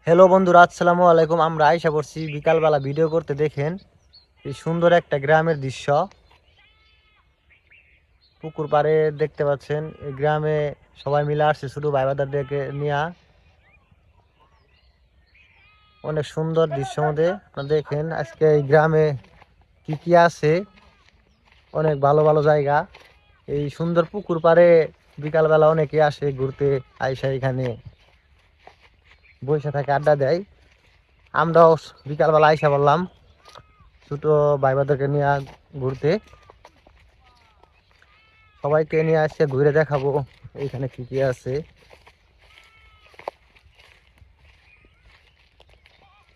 Hello বন্ধুরা, আসসালামু আলাইকুম। আমরা আইসা পড়ছি বিকালবেলা ভিডিও করতে। দেখেন এই সুন্দর একটা গ্রামের দৃশ্য, পুকুর পাড়ে দেখতে পাচ্ছেন। এই গ্রামে সবাই মিলে আসছে ছোট ভাই বাদারদেরকে নিয়ে। অনেক সুন্দর দৃশ্য মধ্যে আপনারা দেখেন আজকে এই গ্রামে কি কি আছে। অনেক ভালো ভালো জায়গা। এই সুন্দর পুকুর পাড়ে বিকালবেলা অনেকে আসে ঘুরতে, আইসা এখানে বসে থাকে, আড্ডা দেয়। আমরাও বিকালবেলা আইসা বললাম ছোট ভাই বাদারকে নিয়ে ঘুরতে। সবাইকে নিয়ে আসছে, ঘুরে দেখাবো এইখানে কি কি আছে।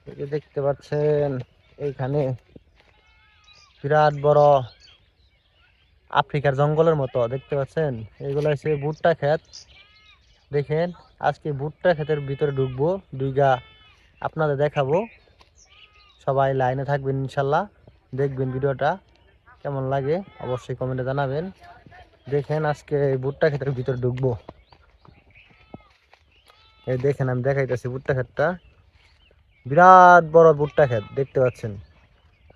এই যে দেখতে পাচ্ছেন এইখানে বিরাট বড় আফ্রিকার জঙ্গলের মতো দেখতে পাচ্ছেন। এগুলো হচ্ছে ভুট্টা ক্ষেত। দেখেন আজকে ভুট্টা ক্ষেতের ভিতরে ঢুকবো, দুইগা আপনাদের দেখাবো। সবাই লাইনে থাকবেন ইনশাল্লাহ, দেখবেন ভিডিওটা কেমন লাগে অবশ্যই কমেন্টে জানাবেন। দেখেন আজকে এই ভুট্টা ক্ষেতের ভিতরে ঢুকবো। এই দেখেন আমি দেখাইতেছি ভুট্টা ক্ষেতটা, বিরাট বড় ভুট্টা ক্ষেত দেখতে পাচ্ছেন।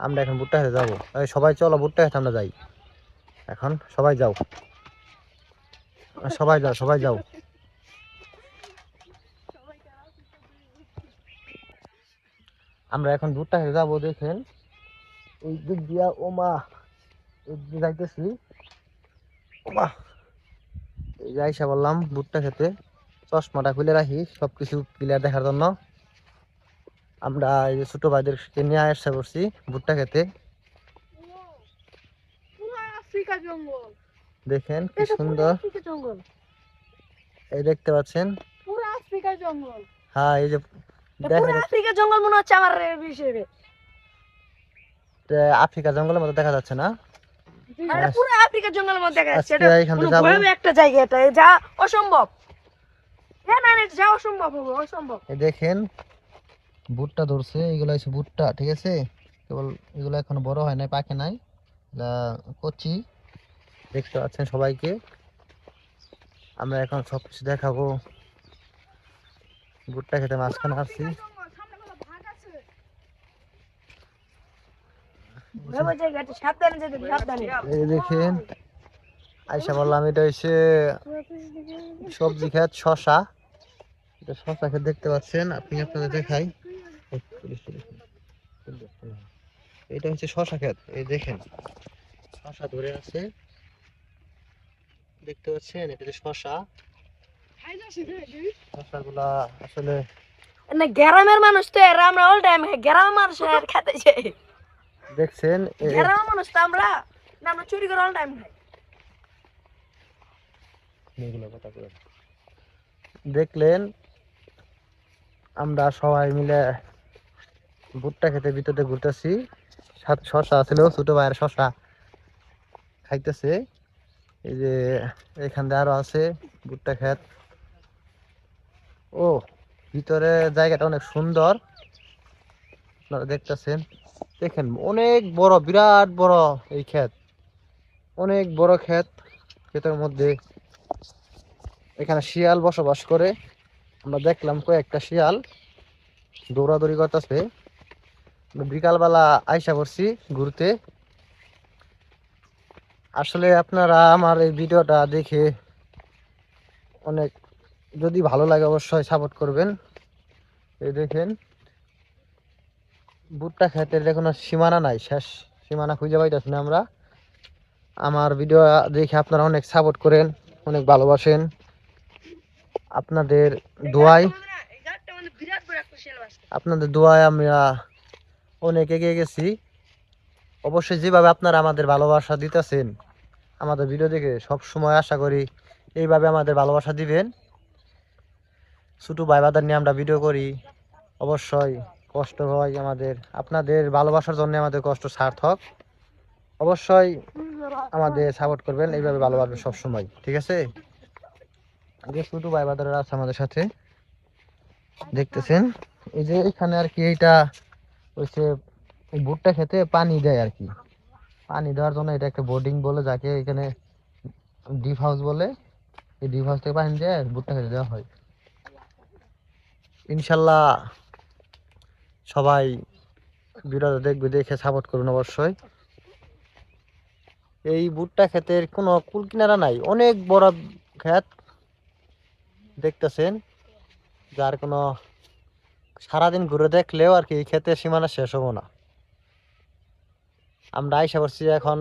আমরা এখন ভুট্টা খেতে যাবো। সবাই চলো ভুট্টা খেতে আমরা যাই। এখন সবাই যাও, সবাই যাও, সবাই যাও। আমরা এখন ভুট্টা খেতে যাবো। দেখেন এই দিক দিয়া ওমা, এই দিক যাইতেছি ওমা। এই যে আইসা বললাম ভুট্টা খেতে, চশমাটা খুলে রাখি সবকিছু ক্লিয়ার দেখার জন্য। আমরা এই যে ছোট ভাইদেরকে নিয়ে আসা করছি ভুট্টা খেতে। দেখেন কি সুন্দর, এই দেখতে পাচ্ছেন। হ্যাঁ এই যে আফ্রিকা জঙ্গল মনে হচ্ছে আমার হিসেবে। আফ্রিকা জঙ্গলের মতো দেখা যাচ্ছে না? পুরো আফ্রিকা জঙ্গলের মতো দেখা যাচ্ছে। এটা ভয়াবহ একটা জায়গা, এটা যা অসম্ভব। হ্যাঁ না, এটা যা অসম্ভব হবে, অসম্ভব। এই দেখেন ভুট্টা ধরছে, এগুলো হচ্ছে ভুট্টা, ঠিক আছে? কেবল এগুলো এখনো বড় হয় নাই, পাকে নাই, কচি। দেখতে পাচ্ছেন সবাইকে। আমরা এখন সবকিছু দেখাবো। ভুট্টা খেতে মাঝখানে আসছি। এই দেখেন আইসা বললাম এটা হচ্ছে সবজি ক্ষেত, শশা। এটা শশা ক্ষেত দেখতে পাচ্ছেন আপনি, আপনাদের দেখাই। এটা হচ্ছে শশা ক্ষেত। এই দেখেন শশা ধরে আছে, দেখতে পাচ্ছেন? এটা হচ্ছে শশা। শশাগুলা আসলে না, গ্রামের মানুষ তো এরা, আমরা অল টাইম গ্রামের মানুষ খেতে যাই। দেখছেন গ্রামের মানুষ তো আমরা, না আমরা চুরি করে অল টাইম খাই। দেখলেন আমরা সবাই মিলে ভুট্টা খেতে ভিতরে ঘুরতেছি। শশা ছিল, ছোট ভাইয়ের শশা খাইতেছে। এই যে এখান দিয়ে আরো আছে ভুট্টা ক্ষেত। ও ভিতরে জায়গাটা অনেক সুন্দর, আপনারা দেখতেছেন। দেখেন অনেক বড়, বিরাট বড় এই ক্ষেত, অনেক বড় ক্ষেত। ক্ষেতের মধ্যে এখানে শিয়াল বসবাস করে। আমরা দেখলাম কয়েকটা শিয়াল দৌড়াদৌড়ি করতেছে। বিকালবেলা আইসা পড়ছি ঘুরতে। আসলে আপনারা আমার এই ভিডিওটা দেখে অনেক, যদি ভালো লাগে অবশ্যই সাপোর্ট করবেন। এই দেখেন ভুট্টা ক্ষেতের কোনো সীমানা নাই, শেষ সীমানা খুঁজে পাইতেছি না আমরা। আমার ভিডিও দেখে আপনারা অনেক সাপোর্ট করেন, অনেক ভালোবাসেন। আপনাদের দোয়ায়, আপনাদের দোয়ায় আমরা অনেক এগিয়ে গেছি। অবশ্যই যেভাবে আপনারা আমাদের ভালোবাসা দিতেছেন আমাদের ভিডিও দেখে, সব সময় আশা করি এইভাবে আমাদের ভালোবাসা দিবেন। ছোট ভাই বাদার নিয়ে আমরা ভিডিও করি, অবশ্যই কষ্ট হয় আমাদের। আপনাদের ভালোবাসার জন্য আমাদের কষ্ট সার্থক। অবশ্যই আমাদের সাপোর্ট করবেন, এইভাবে ভালোবাসবেন সব সময়, ঠিক আছে? ছোট ভাই বাদাররা আছে আমাদের সাথে, দেখতেছেন। এই যে এখানে আর কি, এইটা হচ্ছে ভুট্টা খেতে পানি দেয় আর কি। পানি দেওয়ার জন্য এটা একটা বোর্ডিং বলে, যাকে এখানে ডিপ হাউস বলে। এই ডিপ হাউস থেকে পানি দিয়ে ভুট্টা খেতে দেওয়া হয়। ইনশাল্লাহ সবাই ভিডিওটা দেখবে, দেখে সাপোর্ট করুন অবশ্যই। এই ভুট্টা ক্ষেতের কোনো কুল কিনারা নাই, অনেক বড় ক্ষেত দেখতেছেন, যার কোনো সারাদিন ঘুরে দেখলেও আর কি এই ক্ষেতের সীমানা শেষ হবো না। আমরা আইসা করছি এখন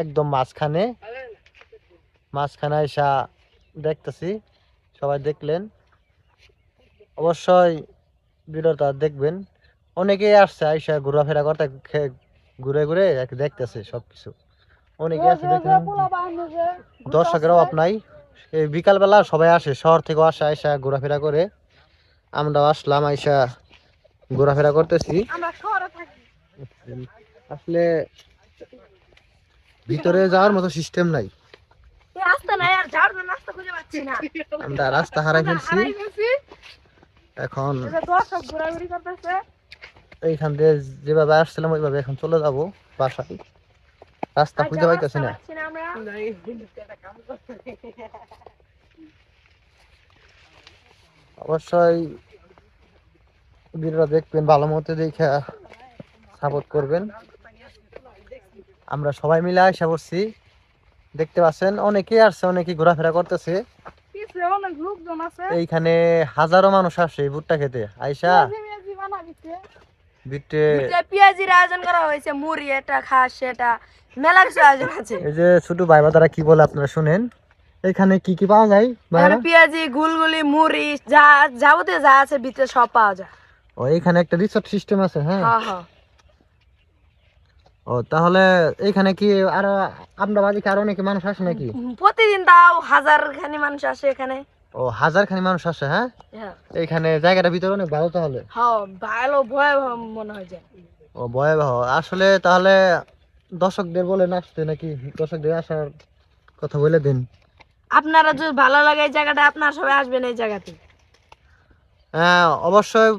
একদম মাঝখানে আইসা দেখতেছি, সবাই দেখলেন অবশ্যই ভিডিওটা দেখবেন। অনেকেই আসছে আইসা ঘোরাফেরা করতে, ঘুরে ঘুরে আর কি দেখতেছে সবকিছু। অনেকে আছে দেখলেন, দর্শকের অভাব নাই। এই বিকালবেলা সবাই আসে, শহর থেকে আসে, আইসা ঘোরাফেরা করে। আমরাও আসলাম, আইসা ঘোরাফেরা করতেছি। আসলে ভিতরে যাওয়ার মতো সিস্টেম নাই, আমরা রাস্তা হারাই ফেলছি। এখন এইখান দিয়ে যেভাবে আসছিলাম ওইভাবে এখন চলে যাব বাসায়, রাস্তা খুঁজে পাইতেছি না। অবশ্যই ভিডিওটা দেখবেন, ভালো মতো দেখে সাপোর্ট করবেন। আমরা সবাই মিলে আশা করছি, দেখতে পাচ্ছেন অনেকেই আসছে, অনেকেই ঘোরাফেরা করতেছে। এইখানে হাজারো মানুষ আসে এই ভুট্টা খেতে আইসা। পেঁয়াজির আয়োজন করা হয়েছে, মুড়ি এটা খাস সেটা মেলা কিছু আয়োজন আছে। এই যে ছোট ভাই বাদারা কি বলে আপনারা শুনেন। এখানে কি কি পাওয়া যায়? পেঁয়াজি, গুলগুলি, মুড়ি, যা যাবতীয় যা আছে ভিতরে সব পাওয়া যায়। ও এখানে একটা রিসোর্ট সিস্টেম আছে? হ্যাঁ হ্যাঁ। ও তাহলে এইখানে কি আরো আমরা বাড়ি আরো অনেক মানুষ আসে নাকি? প্রতিদিন তাও হাজার খানি মানুষ আসে এখানে। ও হাজার খানি মানুষ আসে? হ্যাঁ এইখানে জায়গাটা ভিতরে অনেক ভালো তাহলে? হ্যাঁ ভালো, ভয়াবহ মনে হয় যায়। ও ভয়াবহ আসলে। তাহলে দর্শকদের বলেন আসতে নাকি, দর্শকদের আসার কথা বলে দিন। আপনারা যদি ভালো লাগে এই জায়গাটা, আপনারা সবাই আসবেন এই জায়গাতে। হ্যাঁ অবশ্যই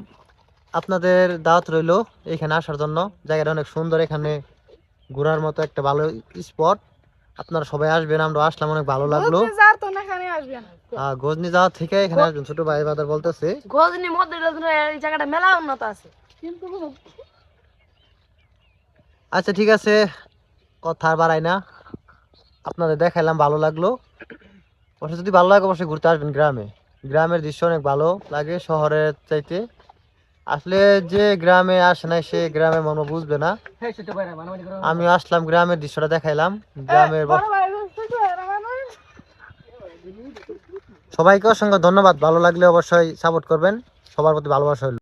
আপনাদের দাওয়াত রইলো এখানে আসার জন্য। জায়গাটা অনেক সুন্দর, এখানে ঘোরার মতো একটা ভালো স্পট। আপনারা সবাই আসবেন, আমরা আসলাম, অনেক ভালো লাগলো। গজনি যাওয়ার থেকে এখানে আসবেন, ছোট ভাই বাদার বলতেছে। গজনি মধ্যে এই জায়গাটা মেলা উন্নত আছে। আচ্ছা ঠিক আছে, কথা আর বাড়াই না, আপনাদের দেখাইলাম, ভালো লাগলো। অবশ্যই যদি ভালো লাগে অবশ্যই ঘুরতে আসবেন গ্রামে। গ্রামের দৃশ্য অনেক ভালো লাগে শহরের চাইতে। আসলে যে গ্রামে আসে না সে গ্রামের মর্ম বুঝবে না। আমি আসলাম, গ্রামের দৃশ্যটা দেখাইলাম। গ্রামের সবাইকে অসংখ্য ধন্যবাদ। ভালো লাগলে অবশ্যই সাপোর্ট করবেন, সবার প্রতি ভালোবাসা হইল।